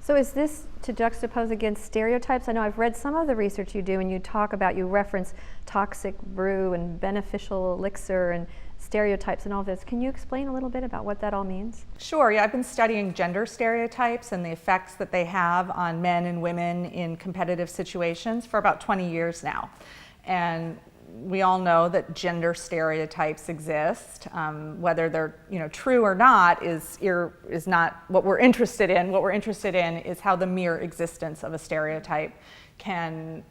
So is this to juxtapose against stereotypes? I know I've read some of the research you do, and you reference toxic brew and beneficial elixir and stereotypes and all this. Can you explain a little bit about what that all means? Sure, yeah, I've been studying gender stereotypes and the effects that they have on men and women in competitive situations for about 20 years now. And we all know that gender stereotypes exist. Whether they're true or not is not what we're interested in. What we're interested in is how the mere existence of a stereotype can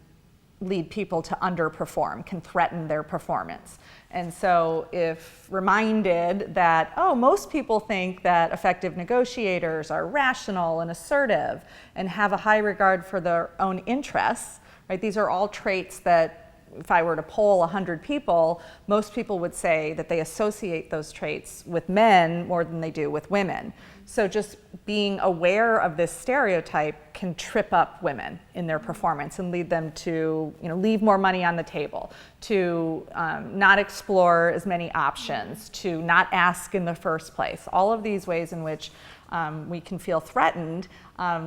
lead people to underperform, can threaten their performance. And so if reminded that, oh, most people think that effective negotiators are rational and assertive and have a high regard for their own interests, right? These are all traits that if I were to poll 100 people, most people would say that they associate those traits with men more than they do with women. So just being aware of this stereotype can trip up women in their performance and lead them to leave more money on the table, to not explore as many options, to not ask in the first place. All of these ways in which we can feel threatened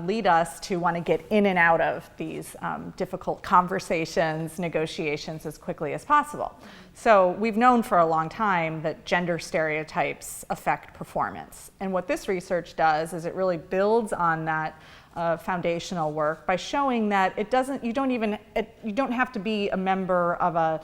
lead us to want to get in and out of these difficult conversations, negotiations as quickly as possible. So we've known for a long time that gender stereotypes affect performance. And what this research does is it really builds on that foundational work by showing that you don't have to be a member of a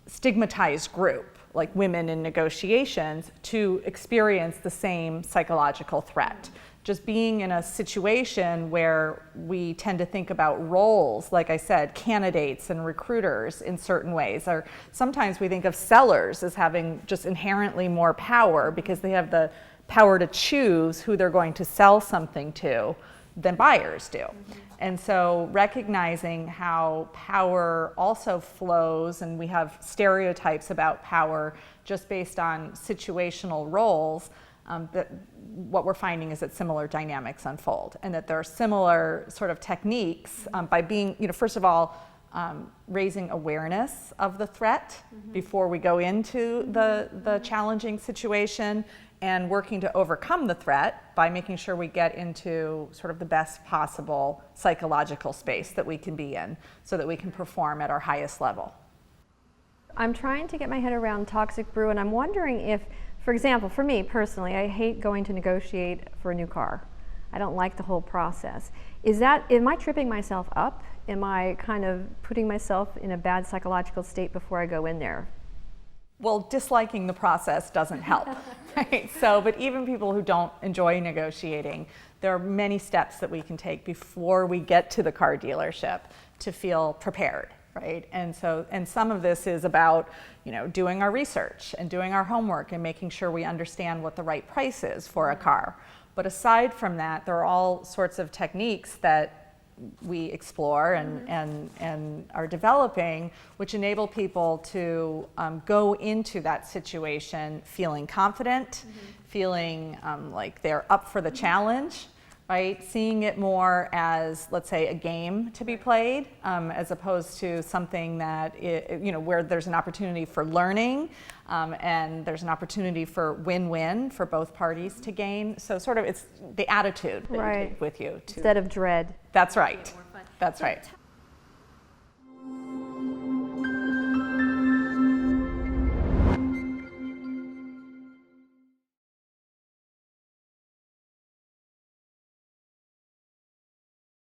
stigmatized group like women in negotiations to experience the same psychological threat. Just being in a situation where we tend to think about roles, like I said, candidates and recruiters in certain ways, or sometimes we think of sellers as having just inherently more power because they have the power to choose who they're going to sell something to than buyers do. And so recognizing how power also flows, and we have stereotypes about power just based on situational roles, that what we're finding is that similar dynamics unfold, and that there are similar sort of techniques by being, first of all, raising awareness of the threat before we go into the challenging situation, and working to overcome the threat by making sure we get into sort of the best possible psychological space that we can be in so that we can perform at our highest level. I'm trying to get my head around toxic brew, and I'm wondering if, for example, for me personally, I hate going to negotiate for a new car. I don't like the whole process. Am I tripping myself up? Am I kind of putting myself in a bad psychological state before I go in there? Well, disliking the process doesn't help, right? But even people who don't enjoy negotiating, there are many steps that we can take before we get to the car dealership to feel prepared, right? And some of this is about, doing our research and doing our homework and making sure we understand what the right price is for a car. But aside from that, there are all sorts of techniques that we explore and are developing, which enable people to go into that situation feeling confident, feeling like they're up for the challenge, right? Seeing it more as, let's say, a game to be played, as opposed to something that, where there's an opportunity for learning, and there's an opportunity for win-win for both parties to gain. So sort of it's the attitude that you take with you. Instead of dread. That's right. That's right.